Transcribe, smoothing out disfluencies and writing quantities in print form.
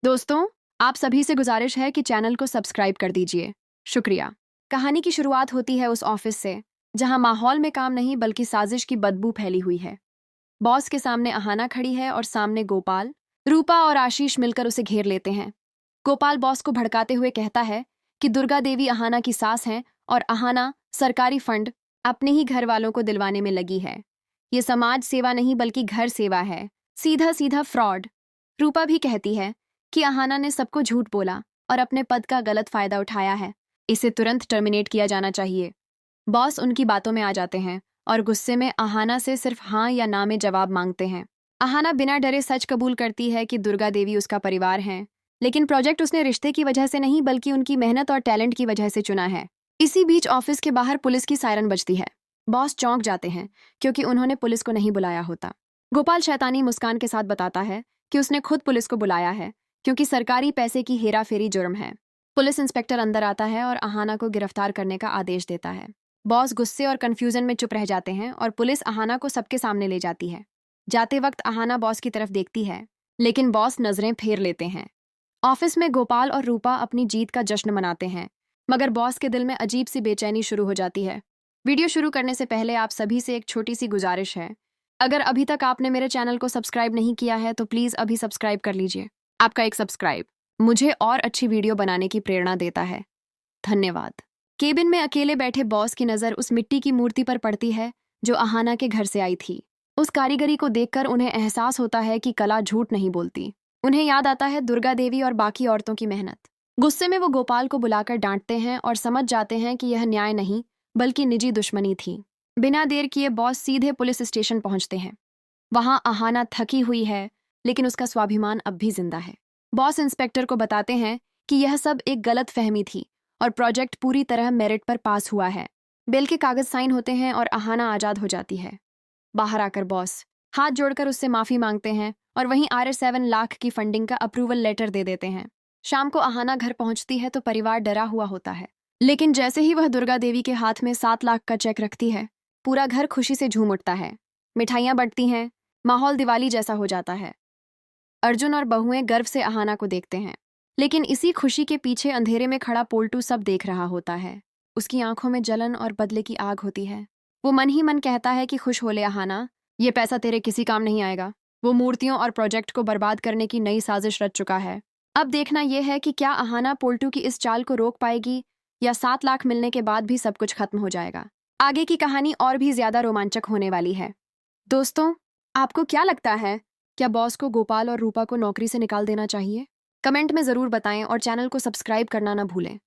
दोस्तों, आप सभी से गुजारिश है कि चैनल को सब्सक्राइब कर दीजिए। शुक्रिया। कहानी की शुरुआत होती है उस ऑफिस से जहां माहौल में काम नहीं बल्कि साजिश की बदबू फैली हुई है। बॉस के सामने अहाना खड़ी है और सामने गोपाल, रूपा और आशीष मिलकर उसे घेर लेते हैं। गोपाल बॉस को भड़काते हुए कहता है कि दुर्गा देवी अहाना की सास हैं और अहाना सरकारी फंड अपने ही घर वालों को दिलवाने में लगी है। ये समाज सेवा नहीं बल्कि घर सेवा है, सीधा सीधा फ्रॉड। रूपा भी कहती है कि अहाना ने सबको झूठ बोला और अपने पद का गलत फायदा उठाया है। इसे तुरंत टर्मिनेट किया जाना चाहिए। बॉस उनकी बातों में आ जाते हैं और गुस्से में अहाना से सिर्फ हाँ या ना में जवाब मांगते हैं। अहाना बिना डरे सच कबूल करती है कि दुर्गा देवी उसका परिवार है, लेकिन प्रोजेक्ट उसने रिश्ते की वजह से नहीं बल्कि उनकी मेहनत और टैलेंट की वजह से चुना है। इसी बीच ऑफिस के बाहर पुलिस की सायरन बजती है। बॉस चौंक जाते हैं क्योंकि उन्होंने पुलिस को नहीं बुलाया होता। गोपाल शैतानी मुस्कान के साथ बताता है कि उसने खुद पुलिस को बुलाया है क्योंकि सरकारी पैसे की हेराफेरी जुर्म है। पुलिस इंस्पेक्टर अंदर आता है और अहाना को गिरफ्तार करने का आदेश देता है। बॉस गुस्से और कंफ्यूजन में चुप रह जाते हैं और पुलिस अहाना को सबके सामने ले जाती है। जाते वक्त अहाना बॉस की तरफ देखती है, लेकिन बॉस नजरें फेर लेते हैं। ऑफिस में गोपाल और रूपा अपनी जीत का जश्न मनाते हैं, मगर बॉस के दिल में अजीब सी बेचैनी शुरू हो जाती है। वीडियो शुरू करने से पहले आप सभी से एक छोटी सी गुजारिश है। अगर अभी तक आपने मेरे चैनल को सब्सक्राइब नहीं किया है तो प्लीज़ अभी सब्सक्राइब कर लीजिए। आपका एक सब्सक्राइब मुझे और अच्छी वीडियो बनाने की प्रेरणा देता है। धन्यवाद। केबिन में अकेले बैठे बॉस की नज़र उस मिट्टी की मूर्ति पर पड़ती है जो अहाना के घर से आई थी। उस कारीगरी को देखकर उन्हें एहसास होता है कि कला झूठ नहीं बोलती। उन्हें याद आता है दुर्गा देवी और बाकी औरतों की मेहनत। गुस्से में वो गोपाल को बुलाकर डांटते हैं और समझ जाते हैं कि यह न्याय नहीं बल्कि निजी दुश्मनी थी। बिना देर किए बॉस सीधे पुलिस स्टेशन पहुंचते हैं। वहां अहाना थकी हुई है, लेकिन उसका स्वाभिमान अब भी जिंदा है। बॉस इंस्पेक्टर को बताते हैं कि यह सब एक गलत फहमी थी और प्रोजेक्ट पूरी तरह मेरिट पर पास हुआ है। बिल के कागज साइन होते हैं और अहाना आजाद हो जाती है। बाहर आकर बॉस हाथ जोड़कर उससे माफी मांगते हैं और वहीं RS7 लाख की फंडिंग का अप्रूवल लेटर दे देते हैं। शाम को अहाना घर पहुंचती है तो परिवार डरा हुआ होता है, लेकिन जैसे ही वह दुर्गा देवी के हाथ में 7 लाख का चेक रखती है, पूरा घर खुशी से झूम उठता है। मिठाइयाँ बंटती हैं, माहौल दिवाली जैसा हो जाता है। अर्जुन और बहुएं गर्व से अहाना को देखते हैं, लेकिन इसी खुशी के पीछे अंधेरे में खड़ा पोल्टू सब देख रहा होता है। उसकी आंखों में जलन और बदले की आग होती है। वो मन ही मन कहता है कि खुश हो ले अहाना, ये पैसा तेरे किसी काम नहीं आएगा। वो मूर्तियों और प्रोजेक्ट को बर्बाद करने की नई साजिश रच चुका है। अब देखना यह है कि क्या अहाना पोल्टू की इस चाल को रोक पाएगी या 7 लाख मिलने के बाद भी सब कुछ खत्म हो जाएगा। आगे की कहानी और भी ज्यादा रोमांचक होने वाली है। दोस्तों, आपको क्या लगता है, क्या बॉस को गोपाल और रूपा को नौकरी से निकाल देना चाहिए? कमेंट में ज़रूर बताएं और चैनल को सब्सक्राइब करना ना भूलें।